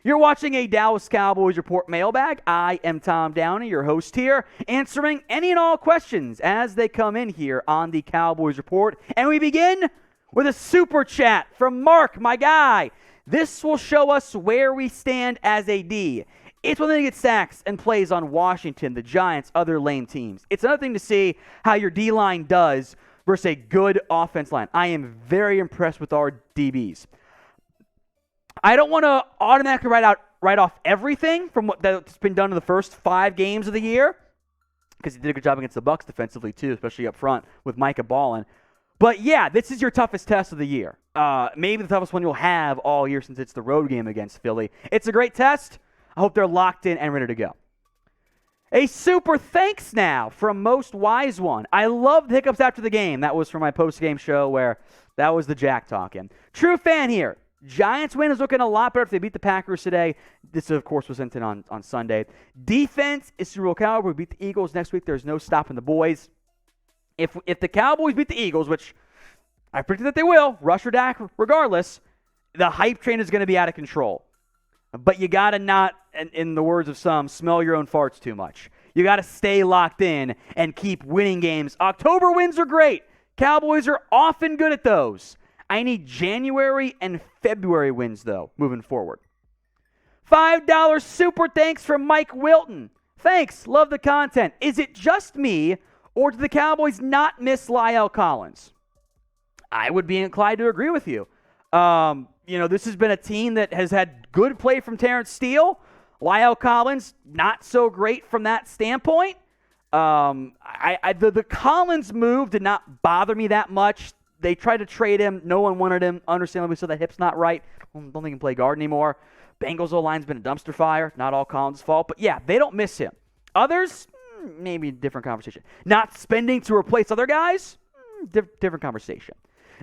You're watching a Dallas Cowboys Report mailbag. I am Tom Downey, your host here, answering any and all questions as they come in here on the Cowboys Report. And we begin with a super chat from Mark, my guy. This will show us where we stand as a D. It's one thing to get sacks and plays on Washington, the Giants, other lame teams. It's another thing to see how your D-line does versus a good offense line. I am very impressed with our DBs. I don't want to automatically write off everything from that's been done in the first 5 games of the year, because he did a good job against the Bucs defensively too, especially up front with Micah Ballin. But yeah, this is your toughest test of the year. Maybe the toughest one you'll have all year since it's the road game against Philly. It's a great test. I hope they're locked in and ready to go. A super thanks now from Most Wise One. I love the hiccups after the game. That was from my post-game show where that was the Jack talking. True fan here. Giants win is looking a lot better if they beat the Packers today. This, of course, was sent in on Sunday. Defense is Super Bowl Cowboys. We beat the Eagles next week. There's no stopping the boys. If the Cowboys beat the Eagles, which I predict that they will, rush or Dak regardless, the hype train is going to be out of control. But you got to not, in the words of some, smell your own farts too much. You got to stay locked in and keep winning games. October wins are great. Cowboys are often good at those. I need January and February wins, though, moving forward. $5 super thanks from Mike Wilton. Thanks. Love the content. Is it just me, or do the Cowboys not miss Lyle Collins? I would be inclined to agree with you. This has been a team that has had good play from Terrence Steele. Lyle Collins, not so great from that standpoint. The Collins move did not bother me that much. They tried to trade him. No one wanted him. Understandably so, that hip's not right. I don't think he can play guard anymore. Bengals O-line's been a dumpster fire. Not all Collins' fault. But, yeah, they don't miss him. Others, maybe a different conversation. Not spending to replace other guys, different conversation.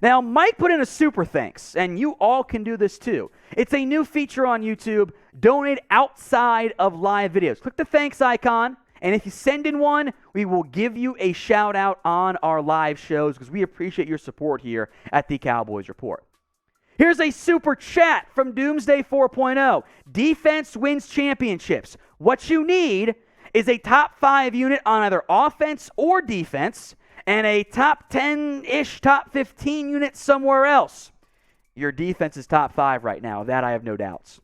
Now, Mike put in a super thanks, and you all can do this too. It's a new feature on YouTube. Donate outside of live videos. Click the thanks icon. And if you send in one, we will give you a shout out on our live shows because we appreciate your support here at the Cowboys Report. Here's a super chat from Doomsday 4.0. Defense wins championships. What you need is a top 5 unit on either offense or defense and a top 10-ish, top 15 unit somewhere else. Your defense is top 5 right now. That I have no doubts.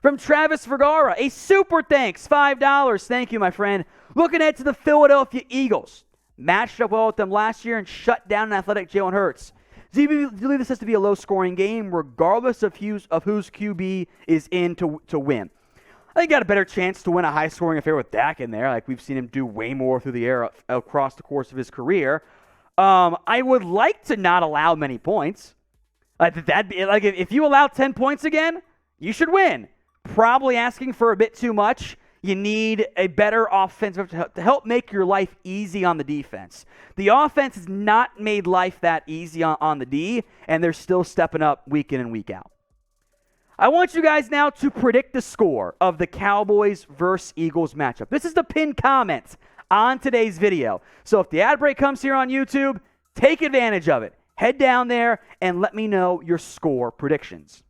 From Travis Vergara, a super thanks, $5. Thank you, my friend. Looking ahead to the Philadelphia Eagles. Matched up well with them last year and shut down an athletic Jalen Hurts. Do you believe this has to be a low-scoring game regardless of whose QB is in to win? I think he got a better chance to win a high-scoring affair with Dak in there. Like we've seen him do way more through the air across the course of his career. I would like to not allow many points. If you allow 10 points again, you should win. Probably asking for a bit too much. You need a better offense to help make your life easy on the defense. The offense has not made life that easy on the D, and they're still stepping up week in and week out. I want you guys now to predict the score of the Cowboys versus Eagles matchup. This is the pinned comment on today's video. So if the ad break comes here on YouTube, take advantage of it. Head down there and let me know your score predictions.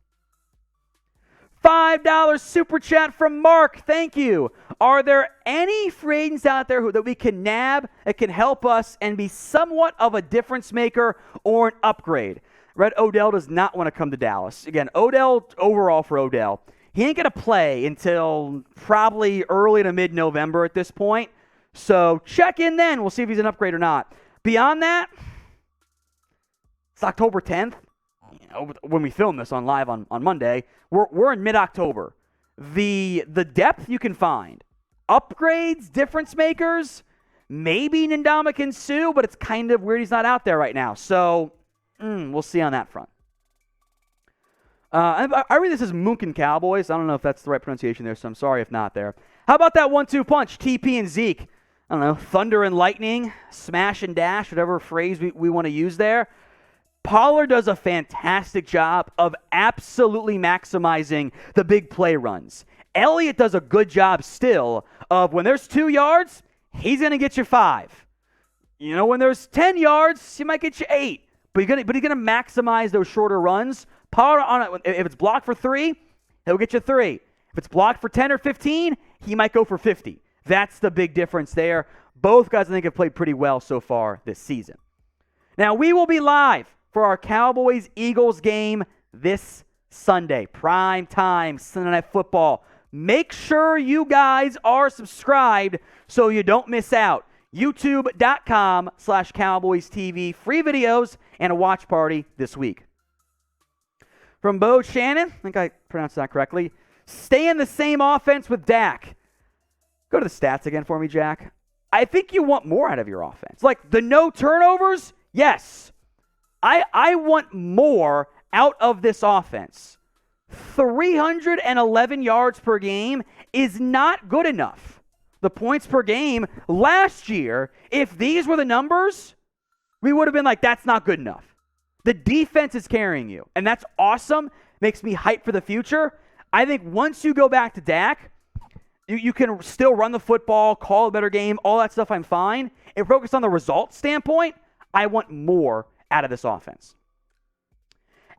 $5 super chat from Mark. Thank you. Are there any free agents out there that we can nab that can help us and be somewhat of a difference maker or an upgrade? Red Odell does not want to come to Dallas. Again, overall for Odell, he ain't going to play until probably early to mid-November at this point. So check in then. We'll see if he's an upgrade or not. Beyond that, it's October 10th. When we film this on live on Monday, we're in mid-October. The depth you can find, upgrades, difference makers, maybe Ndamukong Suh, but it's kind of weird he's not out there right now. So we'll see on that front. I read this as Munkin Cowboys. I don't know if that's the right pronunciation there, so I'm sorry if not there. How about that 1-2 punch, TP and Zeke? I don't know, thunder and lightning, smash and dash, whatever phrase we want to use there. Pollard does a fantastic job of absolutely maximizing the big play runs. Elliott does a good job still of when there's 2 yards, he's going to get you 5. When there's 10 yards, he might get you 8. But he's going to maximize those shorter runs. Pollard, if it's blocked for 3, he'll get you 3. If it's blocked for 10 or 15, he might go for 50. That's the big difference there. Both guys, I think, have played pretty well so far this season. Now, we will be live for our Cowboys-Eagles game this Sunday. Prime time, Sunday Night Football. Make sure you guys are subscribed so you don't miss out. YouTube.com/Cowboys TV. Free videos and a watch party this week. From Bo Shannon, I think I pronounced that correctly. Stay in the same offense with Dak. Go to the stats again for me, Jack. I think you want more out of your offense. Like the no turnovers, yes. I want more out of this offense. 311 yards per game is not good enough. The points per game last year, if these were the numbers, we would have been like, that's not good enough. The defense is carrying you, and that's awesome. Makes me hyped for the future. I think once you go back to Dak, you can still run the football, call a better game, all that stuff, I'm fine. And focus on the results standpoint, I want more out of this offense.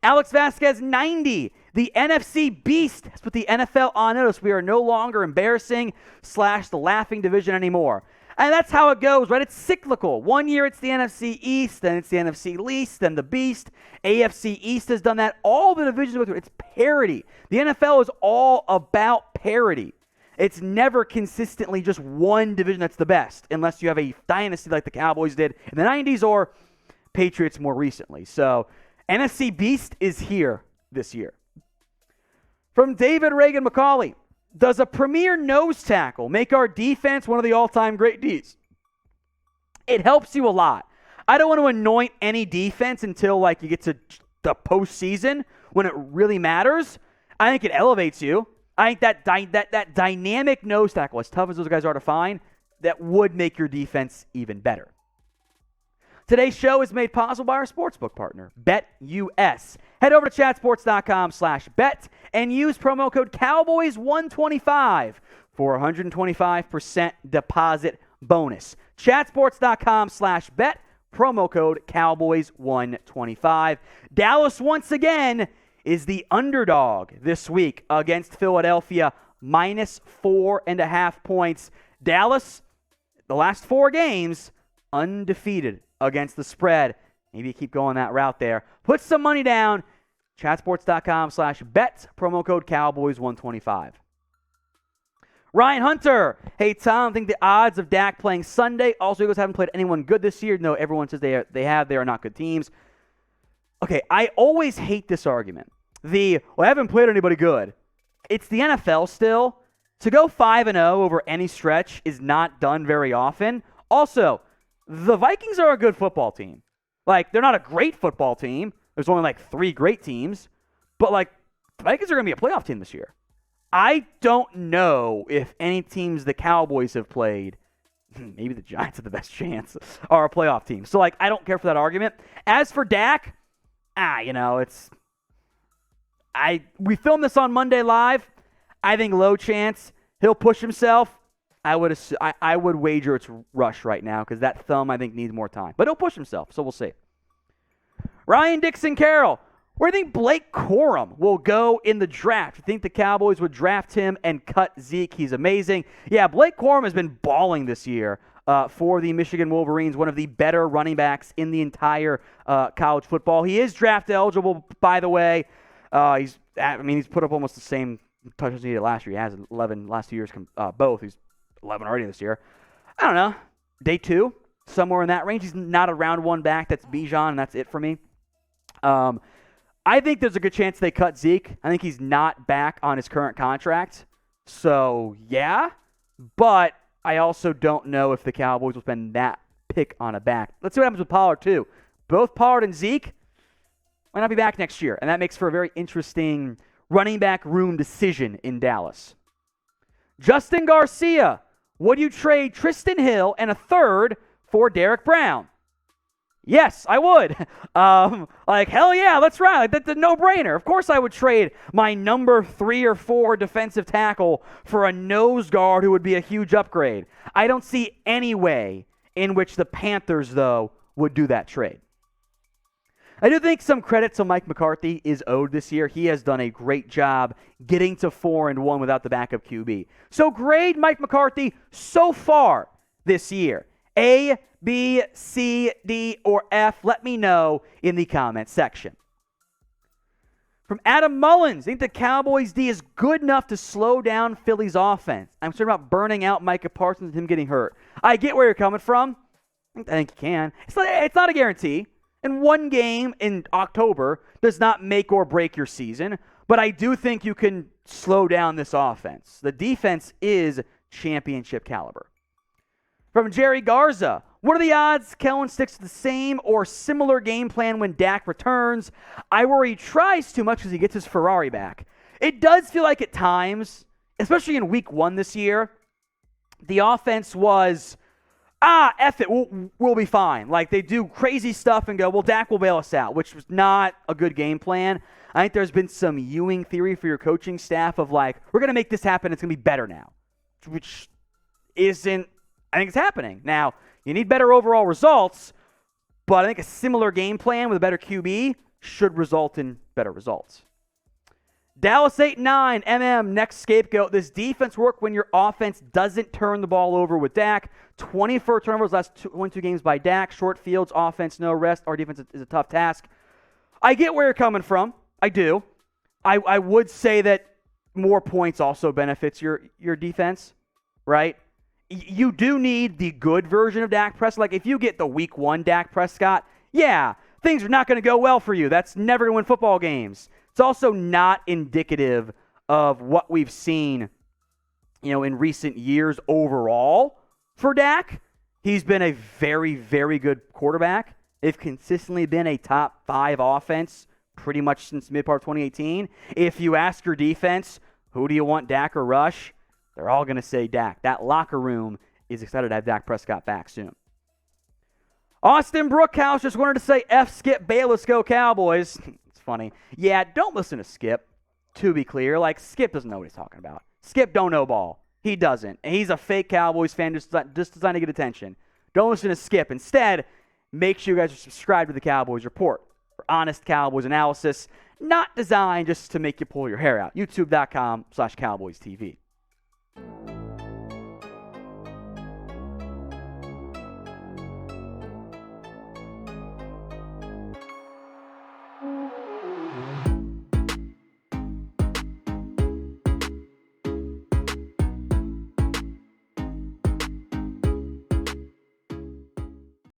Alex Vasquez, 90. The NFC Beast has put the NFL on notice. We are no longer embarrassing / the laughing division anymore. And that's how it goes, right? It's cyclical. One year it's the NFC East, then it's the NFC Least, then the Beast. AFC East has done that. All the divisions with it. It's parity. The NFL is all about parity. It's never consistently just one division that's the best, unless you have a dynasty like the Cowboys did in the 90s or Patriots more recently. So NFC Beast is here this year. From David Reagan McCauley, does a premier nose tackle make our defense one of the all-time great Ds? It helps you a lot. I don't want to anoint any defense until like you get to the postseason when it really matters. I think it elevates you. I think that dynamic nose tackle, as tough as those guys are to find, that would make your defense even better. Today's show is made possible by our sportsbook partner, BetUS. Head over to chatsports.com/bet and use promo code Cowboys125 for a 125% deposit bonus. Chatsports.com/bet, promo code Cowboys125. Dallas once again is the underdog this week against Philadelphia, -4.5 points. Dallas, the last 4 games, undefeated against the spread. Maybe you keep going that route there. Put some money down. Chatsports.com/bet, promo code Cowboys125. Ryan Hunter. Hey, Tom, I think the odds of Dak playing Sunday. Also, Eagles haven't played anyone good this year. No, everyone says they have. They are not good teams. Okay, I always hate this argument. I haven't played anybody good. It's the NFL still. To go 5-0 over any stretch is not done very often. Also, the Vikings are a good football team. Like, they're not a great football team. There's only like 3 great teams. But, like, the Vikings are going to be a playoff team this year. I don't know if any teams the Cowboys have played, maybe the Giants have the best chance, are a playoff team. So, like, I don't care for that argument. As for Dak, we filmed this on Monday live. I think low chance he'll push himself. I would wager it's Rush right now because that thumb, I think, needs more time. But he'll push himself, so we'll see. Ryan Dixon Carroll, where do you think Blake Corum will go in the draft? You think the Cowboys would draft him and cut Zeke? He's amazing. Yeah, Blake Corum has been balling this year for the Michigan Wolverines, one of the better running backs in the entire college football. He is draft eligible, by the way. He's put up almost the same touches he did last year. He has 11 last 2 years, both. He's 11 already this year. I don't know. Day 2, somewhere in that range. He's not a round 1 back. That's Bijan, and that's it for me. I think there's a good chance they cut Zeke. I think he's not back on his current contract. So, yeah. But I also don't know if the Cowboys will spend that pick on a back. Let's see what happens with Pollard, too. Both Pollard and Zeke might not be back next year. And that makes for a very interesting running back room decision in Dallas. Justin Garcia. Would you trade Trysten Hill and a third for Derrick Brown? Yes, I would. Hell yeah, let's ride. Like, that's a no-brainer. Of course I would trade my number 3 or 4 defensive tackle for a nose guard who would be a huge upgrade. I don't see any way in which the Panthers, though, would do that trade. I do think some credit to Mike McCarthy is owed this year. He has done a great job getting to 4-1 without the backup QB. So grade Mike McCarthy so far this year. A, B, C, D, or F? Let me know in the comments section. From Adam Mullins, I think the Cowboys D is good enough to slow down Philly's offense. I'm concerned about burning out Micah Parsons and him getting hurt. I get where you're coming from. I think you can. It's not a guarantee. And one game in October does not make or break your season. But I do think you can slow down this offense. The defense is championship caliber. From Jerry Garza, what are the odds Kellen sticks to the same or similar game plan when Dak returns? I worry he tries too much because he gets his Ferrari back. It does feel like at times, especially in week 1 this year, the offense was, F it, we'll be fine. Like they do crazy stuff and go, well, Dak will bail us out, which was not a good game plan. I think there's been some Ewing theory for your coaching staff of like, we're going to make this happen. It's going to be better now, which isn't, I think it's happening. Now, you need better overall results, but I think a similar game plan with a better QB should result in better results. Dallas 8-9, next scapegoat. This defense work when your offense doesn't turn the ball over with Dak. 24 turnovers last 22 games by Dak. Short fields, offense, no rest. Our defense is a tough task. I get where you're coming from. I do. I would say that more points also benefits your defense, right? You do need the good version of Dak Prescott. Like, if you get the week 1 Dak Prescott, yeah, things are not going to go well for you. That's never going to win football games. It's also not indicative of what we've seen, in recent years overall for Dak. He's been a very, very good quarterback. They've consistently been a top 5 offense pretty much since mid-part of 2018. If you ask your defense, who do you want, Dak or Rush? They're all going to say Dak. That locker room is excited to have Dak Prescott back soon. Austin Brookhouse just wanted to say F Skip Bayless, go Cowboys. It's funny. Yeah, don't listen to Skip, to be clear. Like, Skip doesn't know what he's talking about. Skip don't know ball. He doesn't. And he's a fake Cowboys fan just designed to get attention. Don't listen to Skip. Instead, make sure you guys are subscribed to the Cowboys Report for honest Cowboys analysis, not designed just to make you pull your hair out. YouTube.com/CowboysTV.